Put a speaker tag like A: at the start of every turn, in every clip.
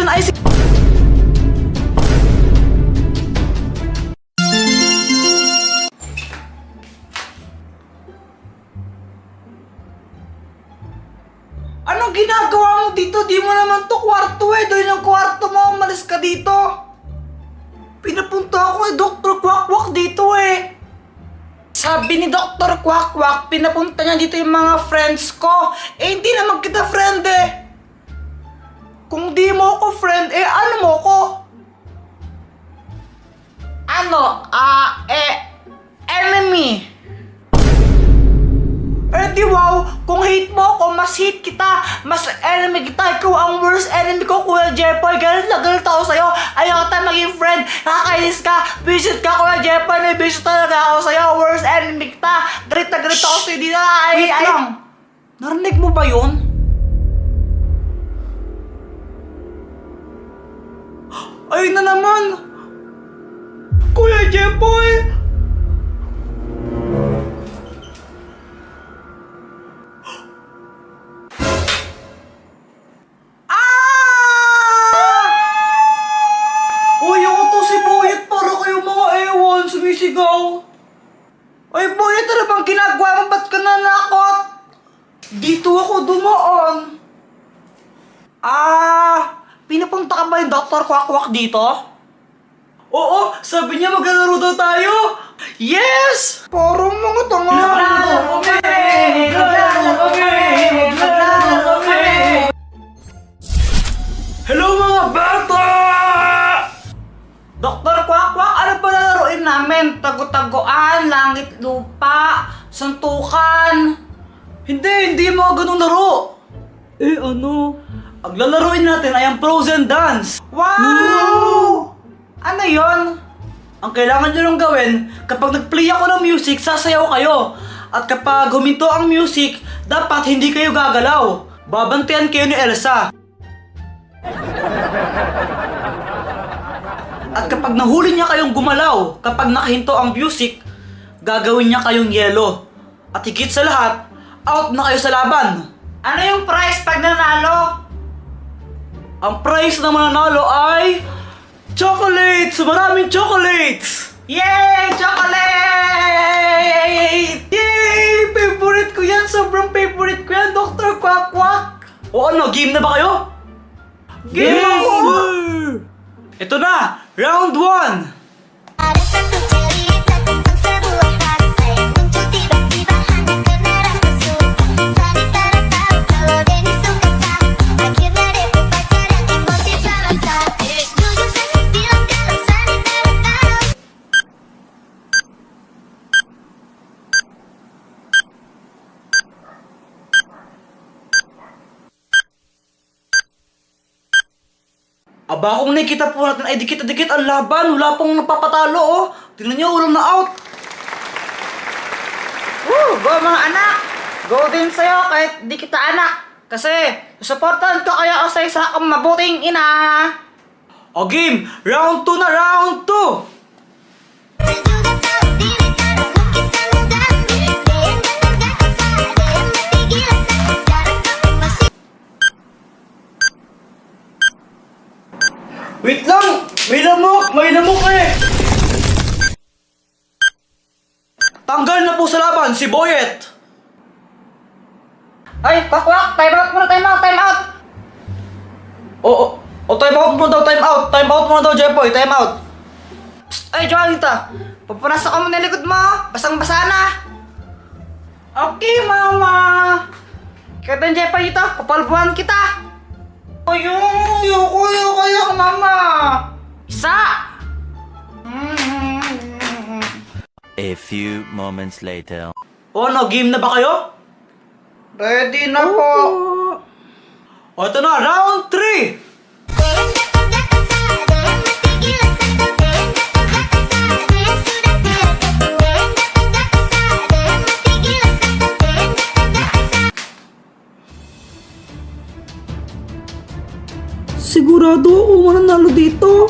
A: yan ay si... Anong ginagawa mo dito? Di mo naman to kwarto eh. Doon yung kwarto mo. Umalis ka dito. Pinapunta ako ni Dr. Quack dito eh. Sabi ni Dr. Quack, pinapunta niya dito yung mga friends ko. Eh, hindi naman kita friend eh. Kung di mo ko friend, eh ano mo ko? Ano? Enemy. Eh di wow, kung hate mo ako, mas hate kita, mas enemy kita, ikaw ang worst enemy ko, Kuya Jepoy, galit na galit ako sa'yo, ayaw tayo maging friend, nakakainis ka, visit ka, Kuya Jepoy, may visit talaga ako sa'yo, worst enemy kita, galit na galit ako sa'yo, di na, Wait lang, narinig mo ba yun? Ayun na naman, Kuya Jepoy! Sumisigaw. Ay, boy, ito na bang ginagawa mo? Ba't ka nanakot? Dito ako dumaan. Pinapunta ka ba yung Dr. Quack dito? Oo, sabi niya maglalaro daw tayo. Yes! Parang mga tanga. Maglalaro kami. Hello mga bata! Dr. Quack, ano ba lalaroin namin? Tago-taguan, langit, lupa, suntukan. Hindi mga ganung laro. Eh ano? Ang lalaroin natin ay ang Frozen Dance. Wow! Ano yon? Ang kailangan nyo lang gawin, kapag nag-play ako ng music, sasayaw kayo. At kapag huminto ang music, dapat hindi kayo gagalaw. Babantayan kayo ni Elsa. At kapag nahuli niya kayong gumalaw, kapag nakahinto ang music, gagawin niya kayong yelo. At higit sa lahat, out na kayo sa laban. Ano yung prize pag nanalo? Ang prize ng mananalo ay... chocolates! Maraming chocolates! Yay! Chocolate! Yay! Favorite ko yan! Sobrang favorite ko yan, Dr. Quack! O ano, game na ba kayo? Game ako! Ito na! Round 1!
B: Ada satu cerita tentang sebuah rasa yang muncul tiba-tiba hanya karena rasa suka. Sani tak tahu kalau Denny suka sama. Akhirnya dia pun pacaran emosi sama. Jujur saya bilang kalau Sani tak tahu.
A: Aba, kung nakikita po natin ay dikit-dikit ang laban. Wala pong napapatalo, oh. Tingnan niyo, ulam na out. Woo! Go mga anak! Go din sa'yo kahit di kita anak. Kasi, susuportahan ko kaya ako sa isa kang mabuting ina. O game, round 2 na, round 2!
B: Saya juga tahu diri karena mungkin semoga dia yang gak kasar, ada yang mati gila sakit. Sekarang kamu masih.
A: Wait lang! May lamok eh! Tanggal na po sa laban, si Boyet! Ay, Quack! Time out muna, time out! Time out muna daw, Jepoy, time out! Psst, ay, Joanita! Papunasan ka muna likod mo, basang-basa na! Okay, mama! Kaya Jepoy dito, papalbuhan kita! Ayoko, mama! Isa!
C: A few moments later.
A: O ano, game na ba kayo? Ready na po! O ito na, round 3!
B: Dia yang gak kasar, ada yang mati gila sakit. Dia yang gak kasar, ada yang sudah tidak ketemu. Dia yang gak kasar, ada yang mati gila sakit. Dia yang gak kasar.
A: Sigurado ako mananalo dito.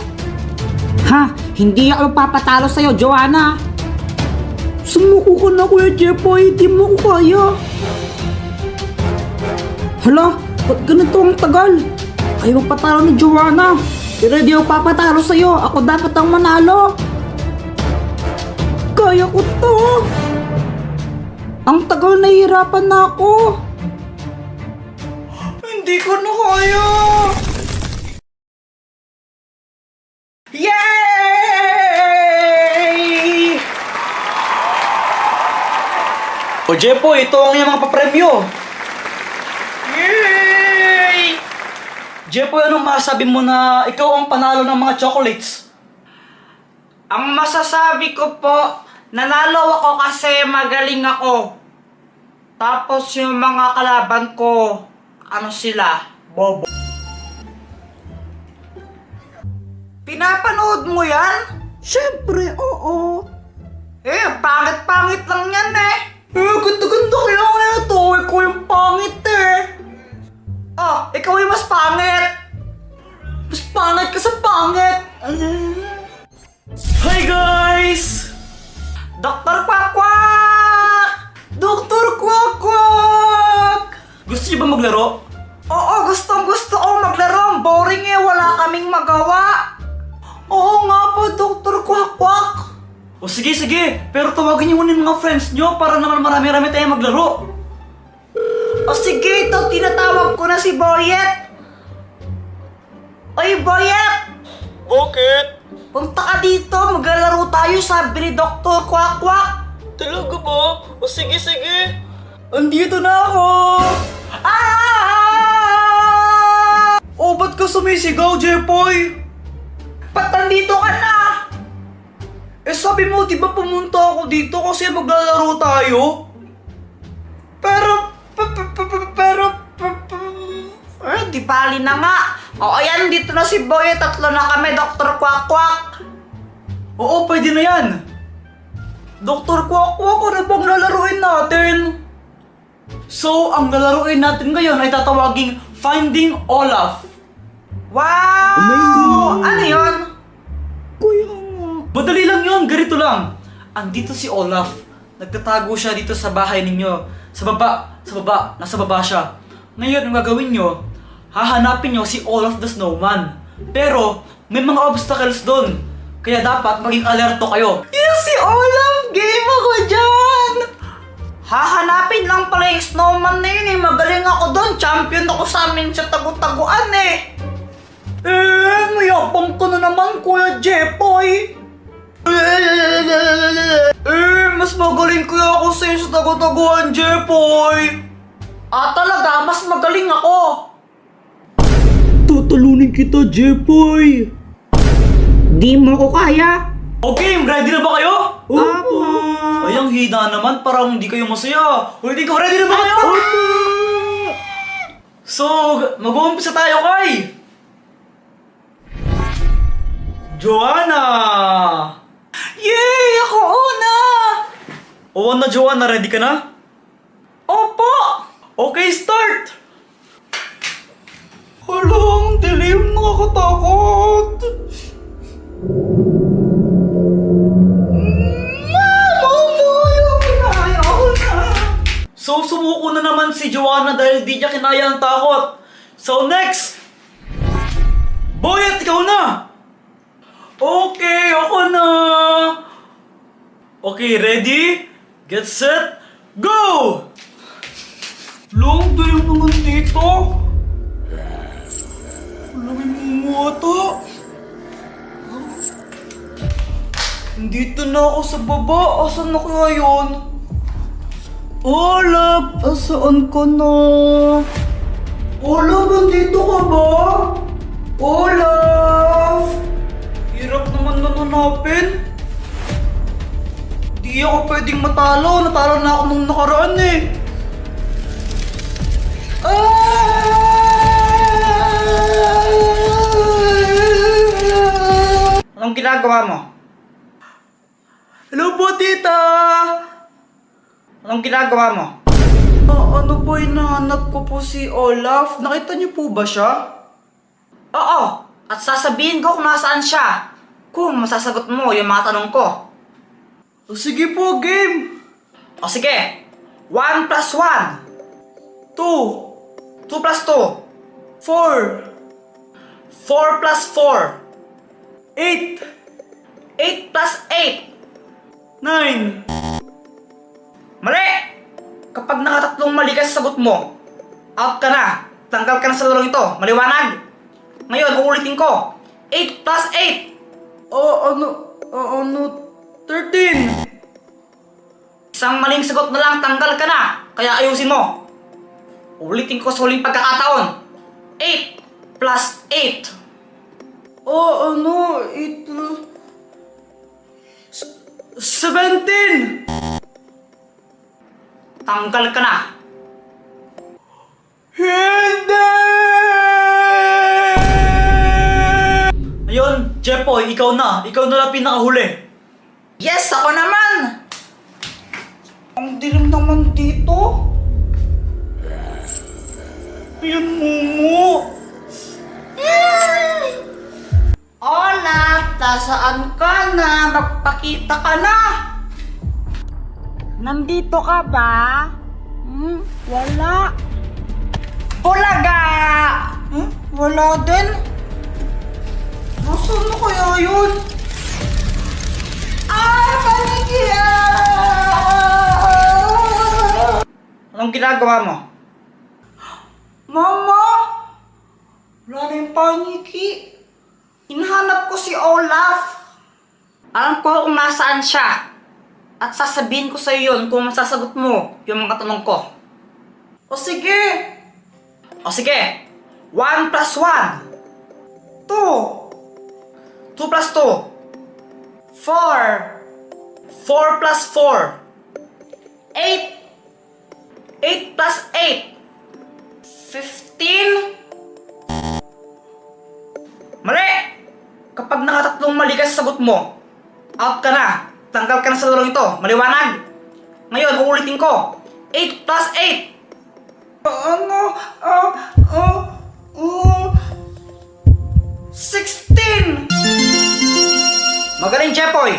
A: Ha? Hindi ako papatalo sa'yo, Joanna. Sumuko ka na, Kuya Jepoy. Di mo ko kaya. Hala, ba't ganito ang tagal? Ayaw patalo ni Joanna. Pero di ako papatalo sa'yo. Ako dapat ang manalo. Kaya ko to. Ang tagal nahihirapan na ako. Hindi ko na kaya. Yay! O Jepo, ito ang iyong mga papremyo. Yay! Jepo, anong masasabi mo na ikaw ang panalo ng mga chocolates? Ang masasabi ko po, nanalo ako kasi magaling ako. Tapos yung mga kalaban ko, ano sila? Bobo. Pinapanood mo yan? Siyempre, oo. Pangit-pangit lang yan eh. Ganda-ganda kaya nga ito. Ikaw yung pangit eh. Ikaw yung mas pangit. Mas pangit ka sa pangit. Hi guys! Dr. Quack-Quack! Dr. Quack-Quack! Gusto niyo ba maglaro? Oo, gusto ko maglaro. Ang boring eh, wala kaming magawa. Oo nga po, Dr. Quack-Quack. O sige, pero tawagin niyo muna yung mga friends niyo para naman marami-rami tayo maglaro. O sige, ito, tinatawag ko na si Boyet. Oy, Boyet!
D: Bakit?
A: Punta ka dito, maglalaro tayo, sabi ni Dr. Quack-Quack.
D: Talaga ba? O sige.
A: Andito na ako! Oh, ba't ka sumisigaw, Jepoy? Ba't nandito ka na? Sabi mo, di ba pumunta ako dito kasi maglalaro tayo? Di bali na nga. Oo, yan, dito na si Boy. Tatlo na kami, Dr. Quack-Quack. Oo, pwede na yan. Dr. Quack-Quack, ano bang lalaruin natin? So, ang lalaruin natin ngayon ay tatawaging Finding Olaf. Wow!
D: Amazing!
A: Ano yun?
D: Kuya.
A: Madali lang yun, ganito lang. Andito si Olaf. Nagtatago siya dito sa bahay ninyo. Sa baba, nasa baba siya. Ngayon, ang gagawin nyo, hahanapin nyo si Olaf the Snowman. Pero, may mga obstacles doon. Kaya dapat maging alerto kayo. Yes, si Olaf! Game ako dyan! Hahanapin lang pala yung snowman na yun eh. Magaling ako doon. Champion ako sa amin sa tagu-taguan eh. Mayabang ka na naman, Kuya Jepoy. Mas magaling kaya ako sa'yo sa tagu-taguan, Jepoy. Talaga? Mas magaling ako.
D: Tatalunin kita, Jepoy.
A: Di mo ko kaya. Okay, ready na ba kayo?
D: Opo.
A: Ay, ang hina naman. Parang hindi kayo masaya. Ready na ba kayo? So, mag-uumpisa tayo kay Joanna! Yay! Ako una! Oo na, Joanna. Ready ka na? Opo! Okay, start! Halang, dilim, nakakatakot. So, sumuko na naman si Joanna dahil di niya kinaya ang takot. So, next! Boyet, ikaw na! Okay, ako na! Okay, ready? Get set, go! Long time naman dito. Lamig mo ata. Dito na ako sa baba. Asan na kaya yun? Olaf! Asaan ka na? Olaf, nandito ka ba? Olaf! Hirap naman na hanapin. Di ako pwedeng matalo. Natalo na ako nung nakaraan eh. Anong ginagawa mo? Hello po, tita! Anong ginagawa mo? Ano po, hinahanap ko po si Olaf. Nakita niyo po ba siya? Oo! At sasabihin ko kung nasaan siya. Kung masasagot mo yung mga tanong ko. O sige po, game! O sige! 1 plus 1 2 2 plus 2 4 4 plus 4. 8. 8 plus 8. 9. Mali! Kapag nakatatlong mali ka sa sagot mo, out ka na. Tanggal ka na sa larong ito. Maliwanag. Ngayon, uulitin ko. 8 plus 8. Ano? 13. Isang maling sagot na lang, tanggal ka na. Kaya ayusin mo. Ulitin ko sa huling pagkakataon. 8 plus 8. 17. Tanggal ka na. Hindi! Ayun, Jepoy, ikaw na. Ikaw na lang pinakahuli. Yes, ako naman! Ang dilim naman dito. Ayun, Mumu. Olaf, nasaan ka na? Magpakita ka na. Nandito ka ba? Wala. Bulaga! Wala din. Nasaan na kaya yun? Panigya! Anong ginagawa mo? Mama! Wala na yung paniki. Hinahanap ko si Olaf. Alam ko kung nasaan siya. At sasabihin ko sa'yo yun kung masasagot mo yung mga tanong ko. O sige! 1 plus 1. 2. 2 plus 2. 4. 4 plus 4. 8. 8 plus 8. 15. Mali! Kapag nakatatlong mali ka sa sagot mo, out ka na. Tanggal ka na sa larong ito. Maliwanag. Ngayon, uulitin ko. 8 plus 8. 16! Magaling, Jepoy.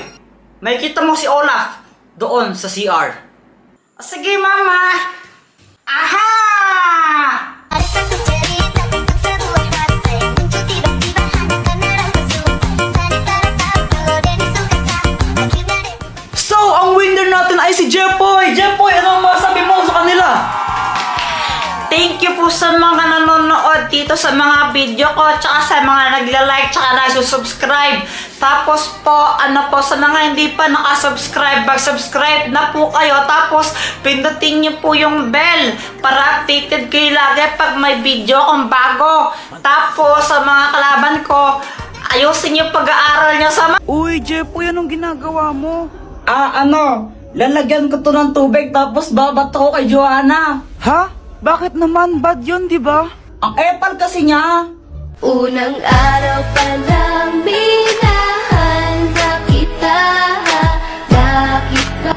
A: May kita mo si Olaf doon sa CR. Sige, Mama. Aha!
B: Ada satu cerita tentang sebuah rasa yang muncul tiba-tiba hanya karena rasa suka. Sanitara tahu kalau Denny suka sama. Akhirnya deh.
A: So, ang winner natin ay si Jepoy. Jepoy, ano ang masabi mo sa kanila? Thank you po sa mga nanonood dito sa mga video ko, tsaka sa mga nagla-like, tsaka nagsusubscribe. Tapos po, sa mga hindi pa nakasubscribe, mag-subscribe na po kayo. Tapos, pindutin niyo po yung bell para updated kayo lagi pag may video akong bago. Tapos, sa mga kalaban ko, ayusin niyo pag-aaral niyo sa
D: Uy, Jepoy, anong ginagawa mo?
A: Lalagyan ko to ng tubig tapos babato ko kay Joanna.
D: Ha? Bakit naman? Bad yun, di ba?
A: Ang epal kasi niya.
B: Unang araw pa lang minahanda kita. Bakit ba?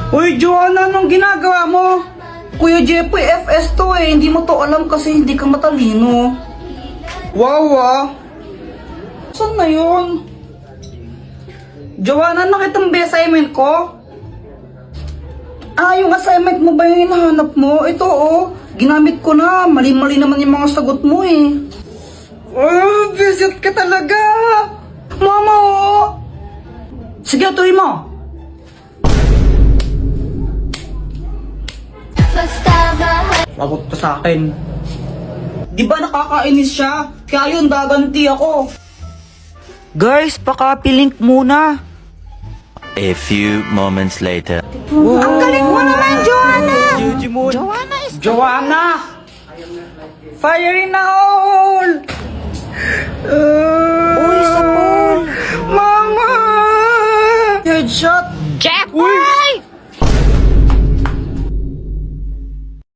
A: Uy, Joanna, anong ginagawa mo? Kuya Jepoy, FS to eh. Hindi mo to alam kasi hindi ka matalino. Wow, saan na yun? Joanna, nakita mo ba yung assignment ko? Yung assignment mo ba yung hinahanap mo? Ito, ginamit ko na. Mali-mali naman yung mga sagot mo eh. Visit ka talaga. Mama, Sige, tuloy mo.
B: Basta mahal.
A: Lagot ka sa akin. Di ba nakakainis siya? Kaya yun, gaganti ako.
D: Guys, paka-link muna.
C: A few moments later.
A: Ang galing mo naman, Joanna!
D: Jujimon.
A: Joanna! Fire in the hole!
D: Uy, sa pool.
A: Mama! Headshot!
D: Jepoy!